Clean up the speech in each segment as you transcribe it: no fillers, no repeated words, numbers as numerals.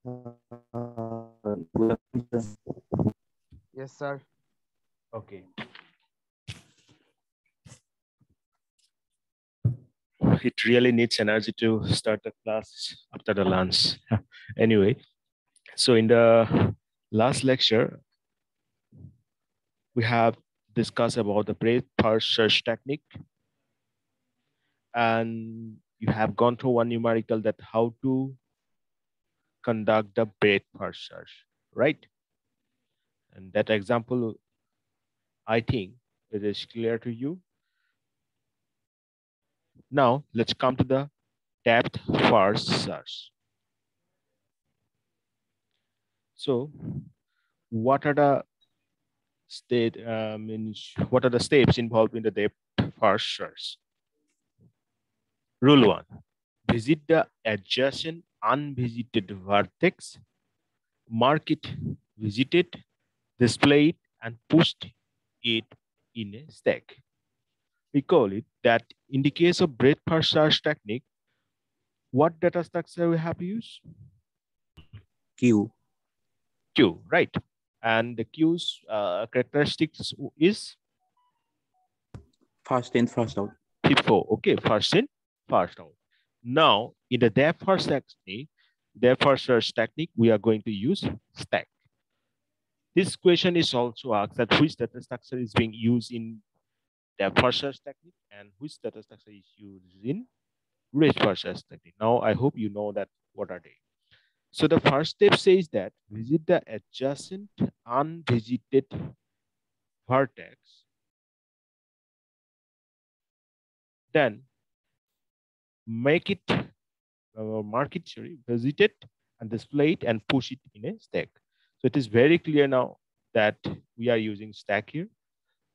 Good afternoon, sir. Yes, sir. Okay. It really needs energy to start the class after the lunch. Anyway, so in the last lecture, we have discussed about the breadth first search technique, and you have gone through one numerical that how to conduct the breadth first search, right? And that example, I think it is clear to you. Now let's come to the depth first search. So what are the what are the steps involved in the depth first search? Rule 1, visit the adjacent unvisited vertex, mark it visited, display it, and push it in a stack. Recall it that in the case of breadth first search technique, what data structure we have used? Q. Q, right? And the Q's characteristics is First in, first out. FIFO. Okay, first in, first out. Now, in the depth first search technique, we are going to use stack. This question is also asked that which data structure is being used in depth first search technique and which data structure is used in breadth first search technique. Now, I hope you know that what are they. So the first step says that visit the adjacent unvisited vertex, then make it, mark it, visit it, and display it and push it in a stack. So it is very clear now that we are using stack here.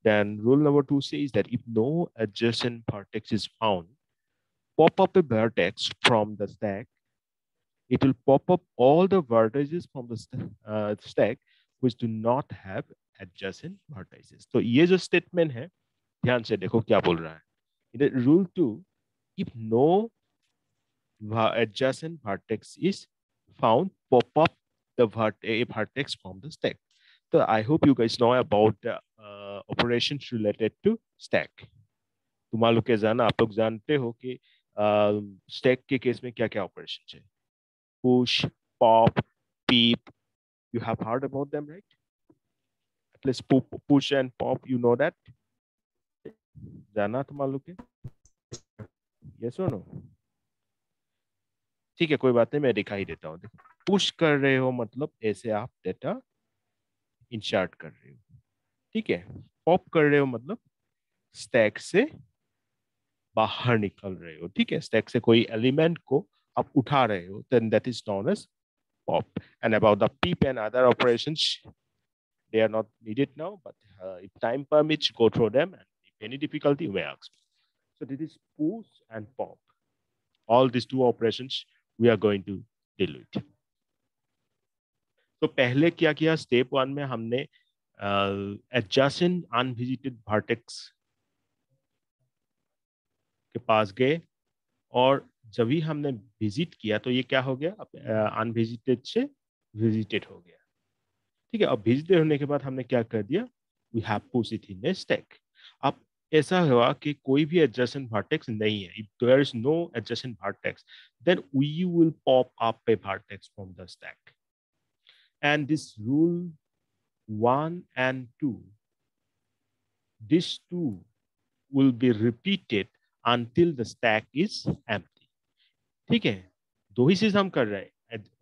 Then rule number 2 says that if no adjacent vertex is found, pop up a vertex from the stack. It will pop up all the vertices from the stack which do not have adjacent vertices. तो ये जो statement है, ध्यान से देखो क्या बोल रहा है. In the rule 2, if no adjacent vertex is found, pop up the a vertex from the stack. So I hope you guys know about the operations related to stack. तुम लोग के जाना, आप लोग जानते हो कि stack के केस में क्या क्या operations है. Push, pop, peep. You have heard about them, right? At least push and pop, you know that. जाना तुम लोग के? Yes or no? ठीक है, कोई बात नहीं, मैं दिखा ही देता हूँ. पुश कर रहे हो मतलब ऐसे आप डेटा इंसर्ट कर रहे हो, ठीक है. पॉप कर रहे हो मतलब स्टैक से बाहर निकल रहे हो, ठीक है. स्टैक से कोई एलिमेंट को आप उठा रहे हो, then that is known as pop. And about the peep and other operations, they are not needed now, but if time permits, go through them, and if any difficulty, you may ask. So this is push and pop. All these two operations we are going to deal with. तो पहले क्या किया, step 1 में हमने adjacent unvisited vertex के पास गए, और जब भी हमने विजिट किया तो ये क्या हो गया, अनविजिटेड से विजिटेड हो गया, ठीक है. अब विजिटेड होने के बाद हमने क्या कर दिया, we have push it in a stack. अब ऐसा हुआ कि कोई भी एडजेसेंट वर्टेक्स नहीं है. If there is no adjacent vertex, then we will pop up a vertex from the stack. And this rule 1 and 2, these two will be repeated until the stack is empty. ठीक है, दो ही चीज हम कर रहे हैं.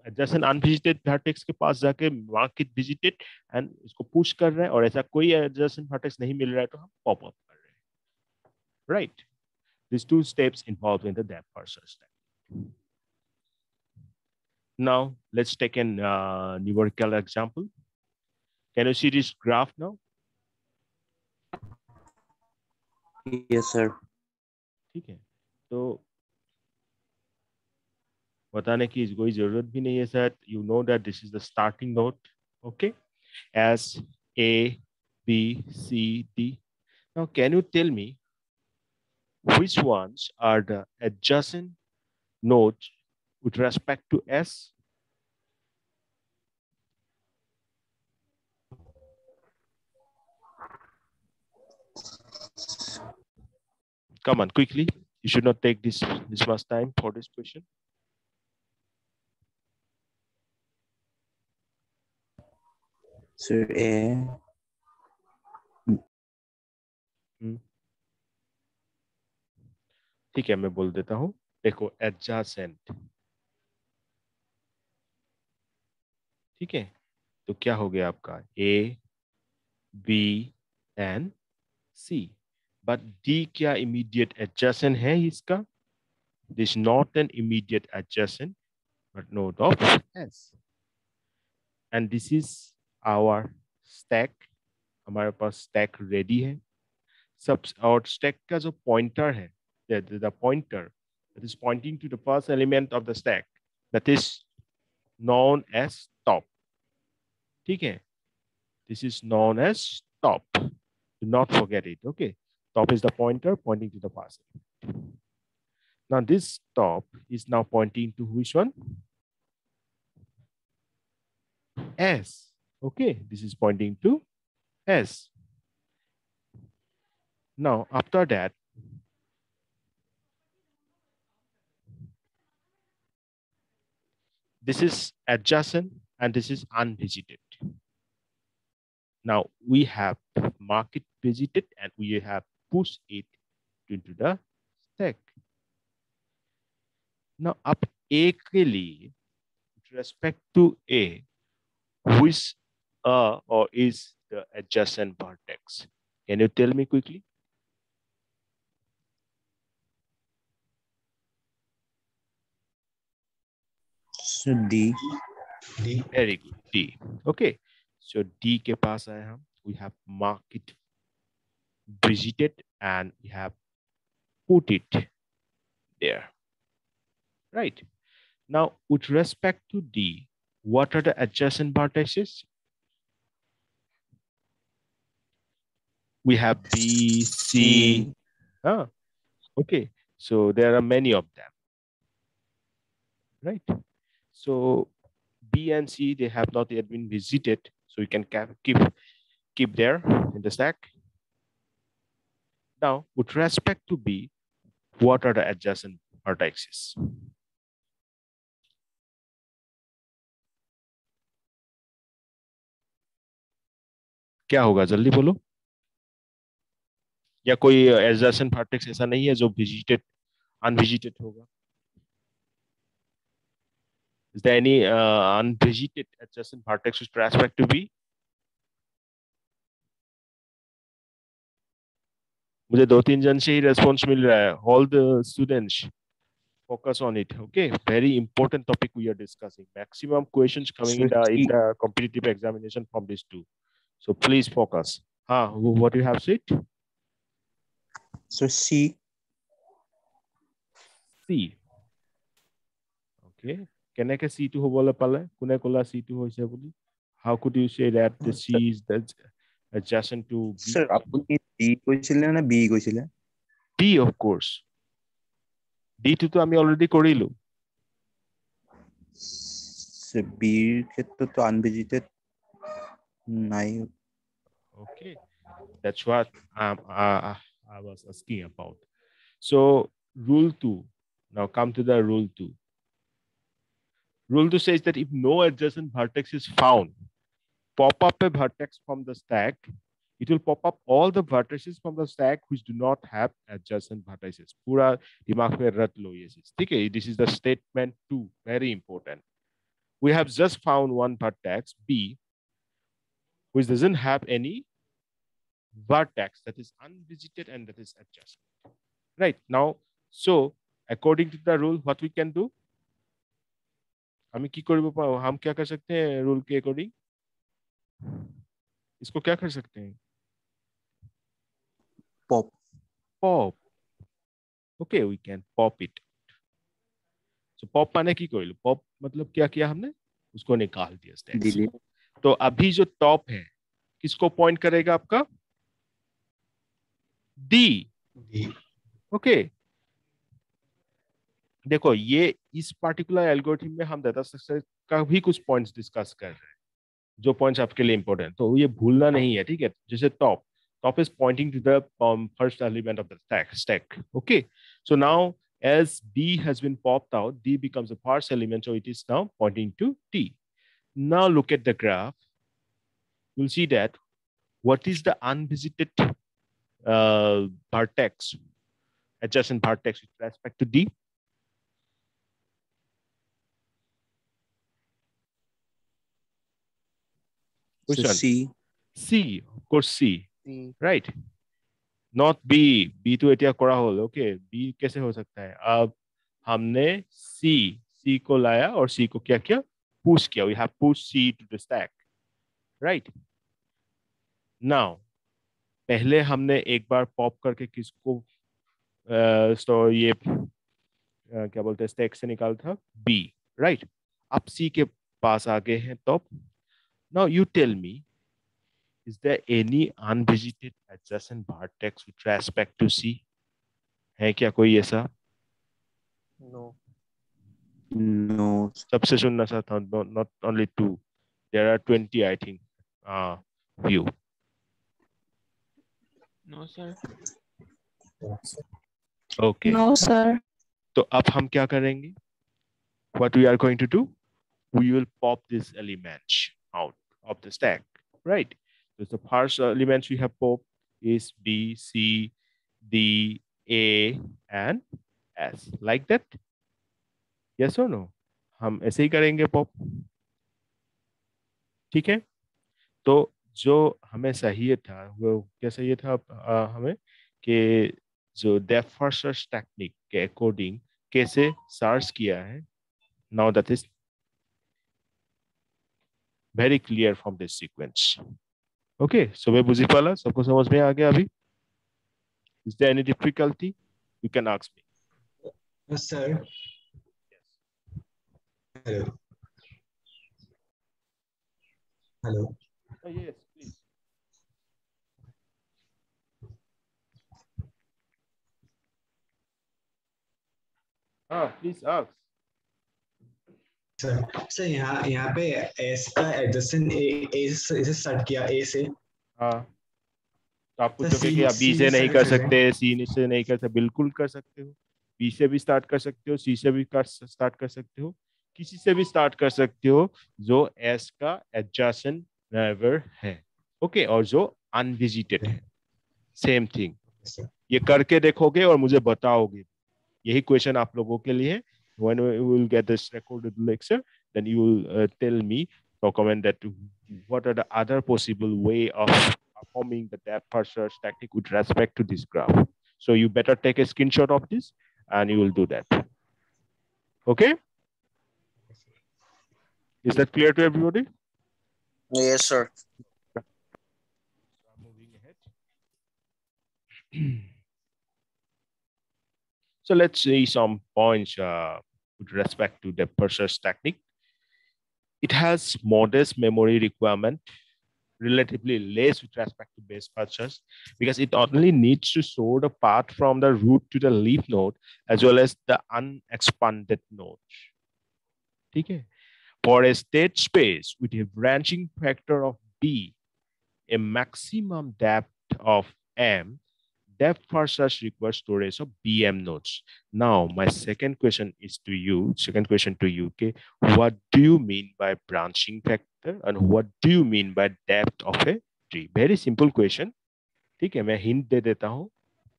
एडजेसेंट अनविजिटेड वर्टेक्स के पास जाके मार्क इट विजिटेड एंड इसको पुश कर रहे हैं, और ऐसा कोई एडजेसेंट वर्टेक्स नहीं मिल रहा है तो हम पॉप अप कर रहे हैं, right. These two steps involved in the depth first search step. Now let's take a numerical example. Can you see this graph now? Yes, sir. ठीक है, तो बताने की कोई जरूरत भी नहीं है sir. You know that this is the starting node, okay? S, A, B, C, D. Now, can you tell me which ones are the adjacent nodes with respect to S? Come on, quickly. You should not take this much time for this question. Sir, A. ठीक है, मैं बोल देता हूँ. देखो, adjacent. ठीक है, तो क्या हो गया आपका A, B and C. But D क्या immediate adjacent है इसका? This is not an immediate adjacent, but node of S. And this is our stack. हमारे पास stack ready है. सब और stack का जो pointer है, the pointer that is pointing to the first element of the stack, that is known as top. ठीक है? This is known as top. Do not forget it. Okay. Top is the pointer pointing to the first element. Now this top is now pointing to which one? S. Okay. This is pointing to S. Now after that, this is adjacent and this is unvisited. Now we have marked it visited and we have pushed it into the stack. Now up A के लिए, with respect to A, which or is the adjacent vertex? Can you tell me quickly? So D. Very good. D. Okay. So D के पास आए हम. We have marked it visited and we have put it there. Right. Now with respect to D, what are the adjacent vertices? We have B, C. Okay. So there are many of them. Right. So B and C, they have not yet been visited. So you can keep there in the stack. Now, with respect to B, what are the adjacent vertices? क्या होगा जल्दी बोलो? या कोई adjacent vertex ऐसा नहीं है जो visited, unvisited होगा? Is there any unvisited adjacent vertex with respect to B? मुझे 2-3 जन से ही response मिल रहा है. All the students focus on it. Okay, very important topic we are discussing. Maximum questions coming in the competitive examination from these two. So please focus. What do you have said? So C. C. Okay. Can I get C2 hobola pala? Kune kola C2 hoise boli? How could you say that the C is the adjacent to B? Sir, apuni D koisile na B koisile? D, of course. D2 to ami already korilu. So B khetto to unvisited nai. Okay, that's what I was asking about. So rule 2. Now come to the rule 2. Rule 2 says that if no adjacent vertex is found, pop up a vertex from the stack. It will pop up all the vertices from the stack which do not have adjacent vertices. Pura dimag pe rat lo ye cheez. Okay, this is the statement 2. Very important. We have just found one vertex B which doesn't have any vertex, that is unvisited and that is adjacent. Right now, so according to the rule, what we can do? हम क्या कर सकते हैं rule के according? इसको क्या कर सकते हैं? Pop. Okay, we can pop it. So pop माने की कोई pop मतलब क्या किया हमने? उसको निकाल दिया stack से. तो अभी जो टॉप है किसको पॉइंट करेगा आपका? D. Okay. देखो ये इस पार्टिकुलर एल्गोरिथम में हम डाटा स्ट्रक्चर का भी कुछ पॉइंट्स डिस्कस कर रहे हैं जो पॉइंट्स आपके लिए इंपॉर्टेंट, तो ये भूलना नहीं है. ठीक है, जैसे top Top is pointing to the first element of the stack. Okay. So now as D has been popped out, D becomes a first element. So it is now pointing to T. Now look at the graph. You'll see that what is the unvisited vertex, adjacent vertex with respect to D? Which So one? C. C, of course C, C. right? Not B. B तो एटिया करा whole, okay? B कैसे हो सकता है? अब हमने C को लाया और C को क्या किया? Push किया. We have pushed C to the stack, right? Now, पहले हमने एक बार पॉप करके किसको तो ये क्या बोलते हैं स्टैक से निकाला था? B, right? अब C के पास आ गए हैं तो now you tell me, is there any unvisited adjacent vertex with respect to C? है क्या कोई ऐसा? No. No. सबसे सुनना सा था, not only 2. There are 20, I think, view. No, sir. Okay. No, sir. तो अब हम क्या करेंगे? What we are going to do? We will pop this elements out of the stack, right? So the first elements we have popped is B, C, D, A, and S. Like that? Yes or no? हम ऐसे ही करेंगे pop. ठीक है? तो जो हमें चाहिए था वो क्या चाहिए था हमें कि जो डेप्थ फर्स्ट सर्च टेक्निक के अकॉर्डिंग कैसे सर्च किया है. Now that is very clear from this sequence. Okay, so मैं बुझी पाला, सबको समझ में आ गया अभी? Is there any difficulty? You can ask me. Yes, sir. Hello. Hello. Oh, yes, please. Please ask. Sir यहाँ पे एस का एडजस्टेंट ए से स्टार्ट किया ए से. हाँ. तो आप सर, पूछोगे कि आप बी C से नहीं कर start करें. सकते, सी से नहीं कर सकते, बिल्कुल कर सकते हो. बी से भी स्टार्ट कर सकते हो, सी से भी स्टार्ट कर सकते हो, किसी से भी स्टार्ट कर सकते हो जो एस का एडजेसेंट नेबर है. ओके, और जो अनविजिटेड है. Same thing. ये करके देखोगे और मुझे बताओगे. यही क्वेश्चन आप लोगों के लिए है. When we will get this recorded lecture, then you will tell me or comment that what are the other possible way of performing the depth first search technique with respect to this graph. So you better take a screenshot of this and you will do that. Okay? Is that clear to everybody? Yes, sir. Moving ahead. So let's see some points with respect to the depth search technique. It has modest memory requirement, relatively less with respect to base first search, because it only needs to sort the path from the root to the leaf node as well as the unexpanded nodes. Okay. For a state space with a branching factor of B, a maximum depth of M, depth first search requires storage of BM nodes. Now, my second question to you, okay, what do you mean by branching factor and what do you mean by depth of a tree? Very simple question. ठीक है, मैं hint दे देता हूँ,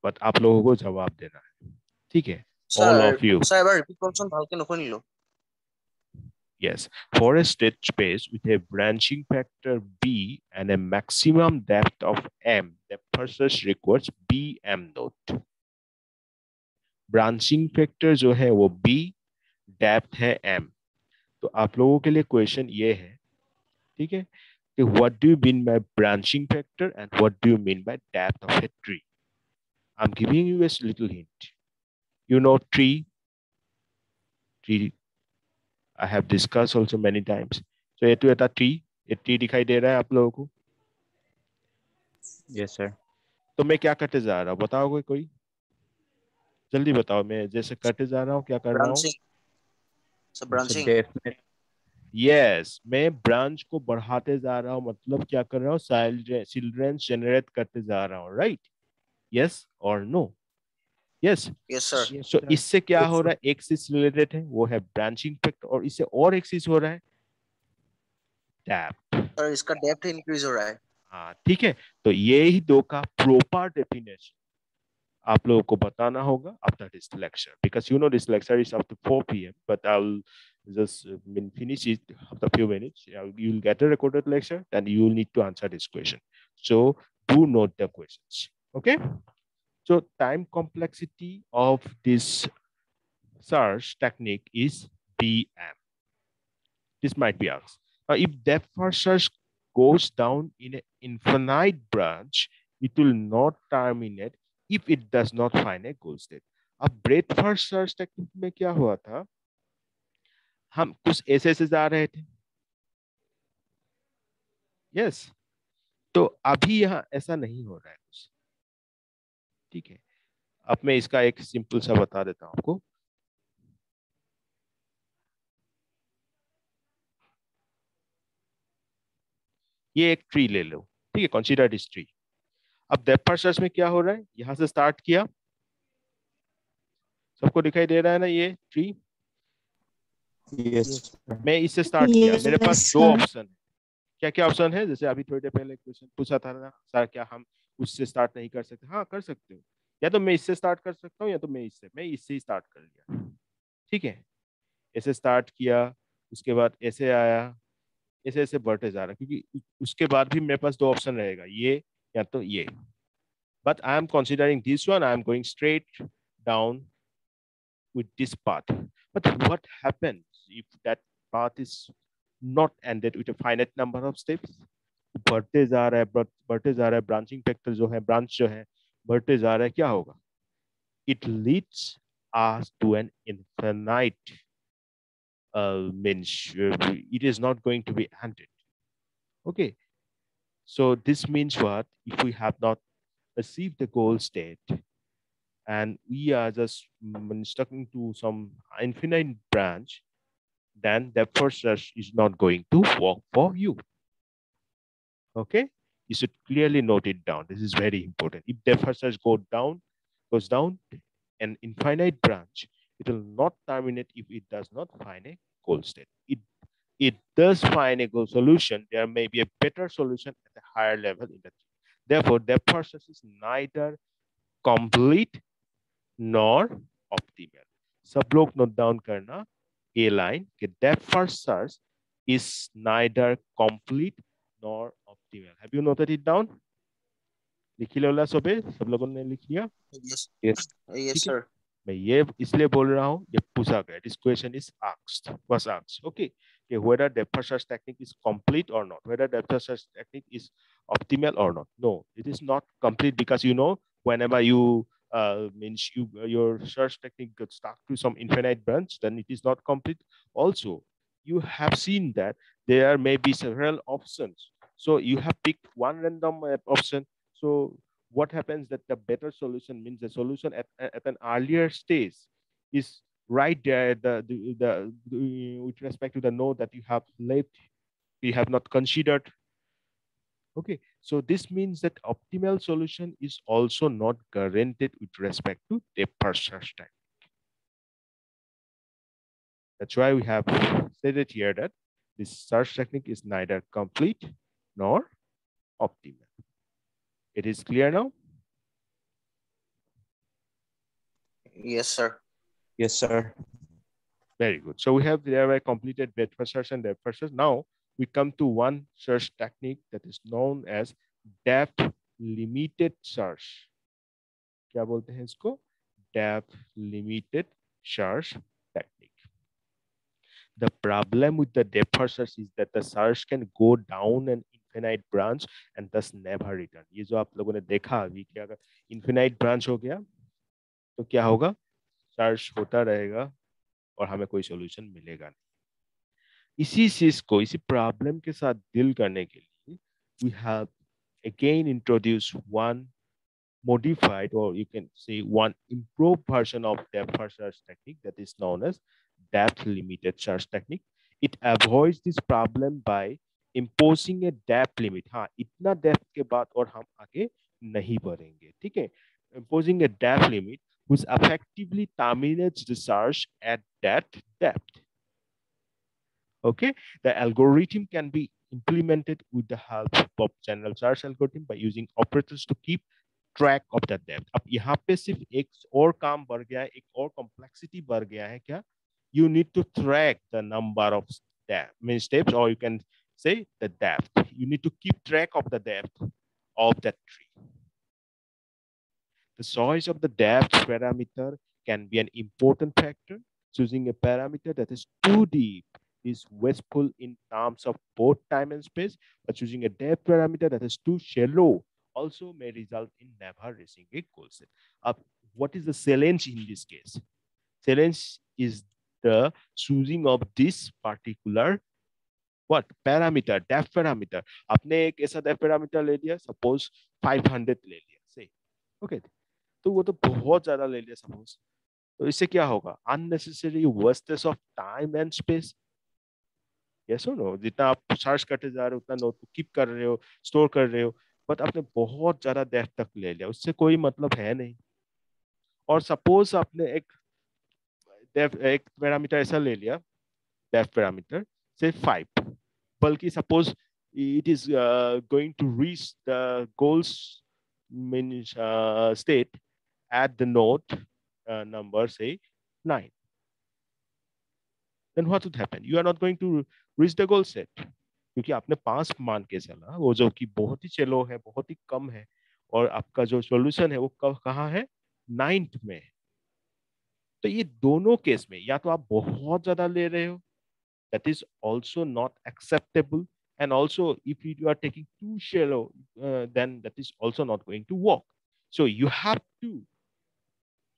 but आप लोगों को जवाब देना है. ठीक है, all of you. Sir, এবাৰ repeat কৰকচোন, ভালকে নুশুনিলো. Yes, for a state space with a branching factor B and a maximum depth of M, the first search requires BM node. Branching factor जो है वो B, depth है M. तो आप लोगों के लिए क्वेश्चन ये है, ठीक है, कि what do you mean by branching factor and what do you mean by depth of a tree? I'm giving you a little hint. You know tree. I have discussed also many times. So ये तो एक tree दिखाई दे रहा है आप लोगों को? Yes, sir. तो मैं क्या करते जा रहा हूँ बताओगे कोई? जल्दी बताओ, मैं जैसे करते जा रहा हूँ क्या कर रहा हूँ? Branching. So branching. यस मैं ब्रांच को बढ़ाते जा रहा हूँ, मतलब क्या कर रहा हूँ, चिल्ड्रेंस जनरेट करते जा रहा हूँ, राइट? यस और नो? यस। Yes, sir. सो इससे क्या हो रहा है, एक्सिस रिलेटेड है, वो है ब्रांचिंग फैक्टर, और इससे और एक्सिस हो रहा है डेप्थ। Sir, इसका depth increase हो रहा है. हाँ ठीक है, तो ये ही दो का प्रॉपर डेफिनेशन आप लोगों को बताना होगा after this lecture, because you know this lecture is up to 4 p.m. but I'll just finish it after a few minutes. You'll get a recorded lecture and you'll need to answer this question. So do note the questions. Okay. So time complexity of this search technique is BM. This might be asked. Now, if depth first search goes down in an infinite branch, it will not terminate if it does not find a goal state. अब breadth first search technique में क्या हुआ था, हम कुछ ऐसे जा रहे थे, यस, तो अभी यहाँ ऐसा नहीं हो रहा है कुछ, ठीक है। अब मैं इसका एक सिंपल सा बता देता हूँ आपको। ये एक ट्री ले लो, ठीक है, कंसीडर दिस ट्री। अब डेप्थ फर्स्ट सर्च में क्या हो रहा है, यहां से स्टार्ट किया, सबको दिखाई दे रहा है ना ये ट्री? Yes. मैं इससे स्टार्ट किया, मेरे Yes, पास दो sir. ऑप्शन है। क्या क्या ऑप्शन है, जैसे अभी थोड़ी देर पहले क्वेश्चन पूछा था ना सर, क्या हम उससे स्टार्ट नहीं कर सकते? हाँ कर सकते हो, या तो मैं इससे स्टार्ट कर सकता हूँ या तो मैं इससे ही स्टार्ट कर लिया, ठीक है। ऐसे स्टार्ट किया, उसके बाद ऐसे आया, ऐसे ऐसे बढ़ते जा रहा, क्योंकि उसके बाद भी मेरे पास दो ऑप्शन रहेगा, ये या तो ये। But I am considering this one, I am going straight down with this path. But what happens if that path is not ended with a finite number of steps? बढ़ते जा रहा है, बढ़ते जा रहा है, ब्रांचिंग फैक्टर जो है, ब्रांच जो है बढ़ते जा रहा है, क्या होगा? It leads us to an infinite means it is not going to be ended. Okay, so this means what? If we have not achieved the goal state and we are just stuck into some infinite branch, then the first search is not going to work for you. Okay, you should clearly note it down. This is very important. If the first search goes down an infinite branch, it will not terminate if it does not find a goal state. It does find a goal solution. There may be a better solution at a higher level in the tree. Therefore, the first search is neither complete nor optimal. सब लोग note down करना A line, depth first search is neither complete nor optimal. Have you noted it down? लिख लिया सबे, सब लोगों ने लिख लिया? Yes. Yes. Yes, sir. मैं ये इसलिए बोल रहा हूँ, ये पूछा गया, this question is asked, was asked, okay, whether depth first search technique is complete or not, whether depth first search technique is optimal or not. No, it is not complete, because you know, whenever you means your search technique gets stuck to some infinite branch, then it is not complete. Also, you have seen that there may be several options, so you have picked one random option. So what happens that the better solution means the solution at an earlier stage is right there at the with respect to the node that you have left, you have not considered. Okay, so this means that optimal solution is also not guaranteed with respect to depth first search time. That's why we have stated here that this search technique is neither complete nor optimal. It is clear now? Yes, sir. Yes, sir. Very good. So we have thereby completed breadth first search and depth first search. Now we come to one search technique that is known as depth limited search. क्या बोलते हैं इसको? Depth limited search technique. The problem with the depth first search is that the search can go down an infinite branch and thus never return. ये जो आप लोगों ने देखा अभी कि अगर infinite branch हो गया तो क्या होगा? सर्च होता रहेगा और हमें कोई सॉल्यूशन मिलेगा नहीं। इसी चीज को, इसी प्रॉब्लम के साथ डील करने के लिए we have again introduced one modified, or you can say one improved version of depth first search technique that is known as depth limited search technique. It avoids this problem by imposing a depth limit. हाँ, इतना depth के बाद और हम आगे नहीं बढ़ेंगे, ठीक है? Imposing a depth limit which effectively terminates the search at that depth. Okay, the algorithm can be implemented with the help of general search algorithm by using operators to keep track of the depth. अब यहाँ पे सिर्फ एक और काम बढ़ गया है, एक और complexity बढ़ गया है क्या? You need to track the number of steps, or you can say the depth. You need to keep track of the depth of that tree. The choice of the depth parameter can be an important factor. Choosing a parameter that is too deep is wasteful in terms of both time and space, but choosing a depth parameter that is too shallow also may result in never reaching a goal set. What is the challenge in this case? Challenge is the choosing of this particular parameter, depth parameter. आपने एक ऐसा depth parameter ले लिया, suppose 500 ले लिया, say, okay, तो वो तो बहुत ज्यादा ले लिया suppose. तो इससे क्या होगा? Unnecessary wastage of time and space. Yes or no? जितना आप सर्च करते जा रहे हो उतना नोट कीप कर रहे हो, स्टोर कर रहे हो, बट आपने बहुत ज्यादा डेप्थ तक ले लिया, उससे कोई मतलब है नहीं. और सपोज आपने एक पैरामीटर ऐसा ले लिया, डेप्थ पैरामीटर से 5, बल्कि suppose it is going to reach the goals state at the node number say 9. Then what would happen? You are not going to reach the goal set क्योंकि आपने 5 मान के चला, वो जो कि बहुत ही चलो है, बहुत ही कम है, और आपका जो सॉल्यूशन है वो कहाँ है? 9th में. तो ये दोनों केस में या तो आप बहुत ज्यादा ले रहे हो, that is also not acceptable, and also if you are taking too shallow, then that is also not going to work. So you have to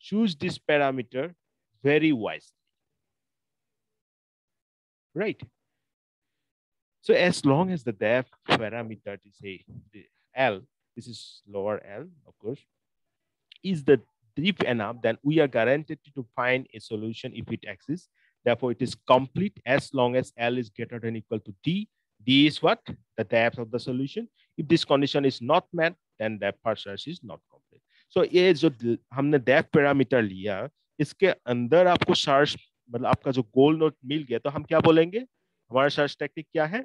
choose this parameter very wisely, right? So as long as the depth parameter is a L, this is lower L, of course, is the deep enough, then we are guaranteed to find a solution if it exists. Therefore, it is complete as long as L is greater than or equal to D. D is what? The depth of the solution. If this condition is not met, then depth per search is not complete. So ये जो हमने depth parameter लिया, इसके अंदर आपको search मतलब आपका जो goal node मिल गया, तो हम क्या बोलेंगे? हमारा search technique क्या है?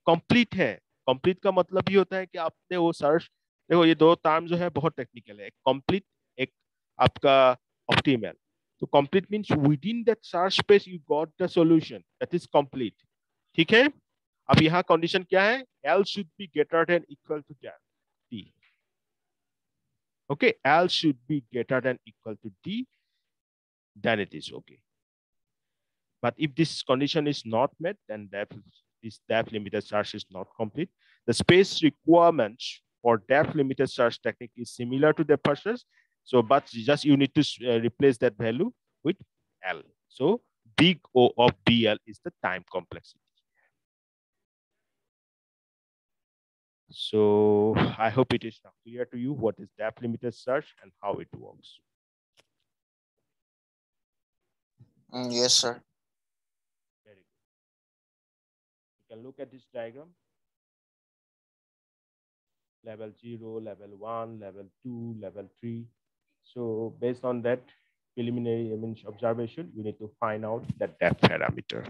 Complete है. Complete का मतलब ये होता है कि आपने वो search, देखो ये दो टर्म जो है बहुत टेक्निकल है. कंप्लीट, एक आपका ऑप्टिमल. तो complete means within that search space you got the solution, that is complete. ठीक है? अब यहाँ कंडीशन क्या है? L should be greater than equal to D. Okay, L should be greater than equal to D, then it is okay. But if this condition is not met, then this depth limited search is not complete. The space requirements for depth limited search technique is similar to the first search. So, but just you need to replace that value with L. So, big O of BL is the time complexity. So, I hope it is now clear to you what is depth limited search and how it works. Yes, sir. Very good. You can look at this diagram. Level 0, level 1, level 2, level 3. So based on that preliminary observation, you need to find out the depth parameter.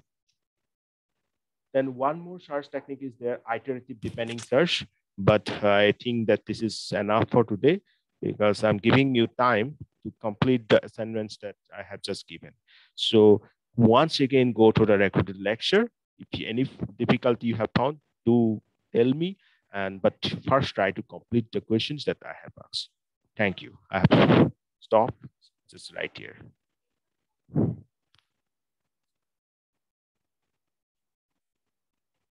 Then one more search technique is there, iterative depending search. But I think that this is enough for today because I'm giving you time to complete the assignments that I have just given. So once again, go to the recorded lecture. If any difficulty you have found, do tell me. But first try to complete the questions that I have asked. Thank you. I have stopped just right here.